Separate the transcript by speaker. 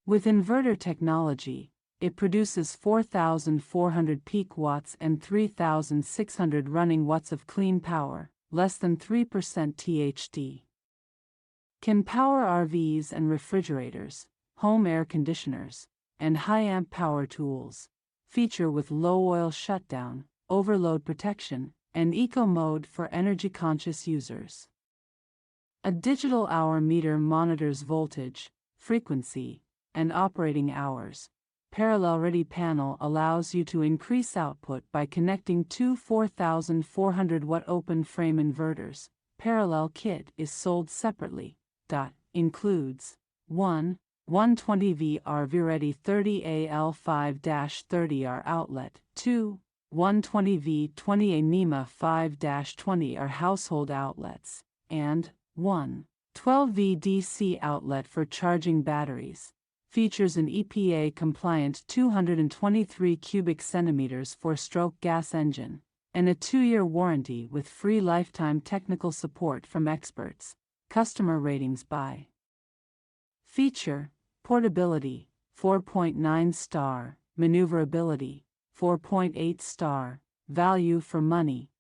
Speaker 1: With inverter technology, it produces 4,400 peak watts and 3,600 running watts of clean power, less than 3% THD. Can power RVs and refrigerators, home air conditioners, and high-amp power tools. Feature with low oil shutdown, overload protection, and eco mode for energy-conscious users. A digital hour meter monitors voltage, frequency, and operating hours. Parallel ready panel allows you to increase output by connecting two 4,400 watt open frame inverters. Parallel kit is sold separately. Includes 1. 120V RV Ready 30AL5-30R outlet. 2. 120V 20A NEMA 5-20R household outlets. And 1. 12V DC outlet for charging batteries. Features an EPA-compliant 223 cubic centimeters 4-stroke gas engine, and a 2-year warranty with free lifetime technical support from experts. Customer ratings by feature: portability, 4.9 star, maneuverability, 4.8 star, value for money,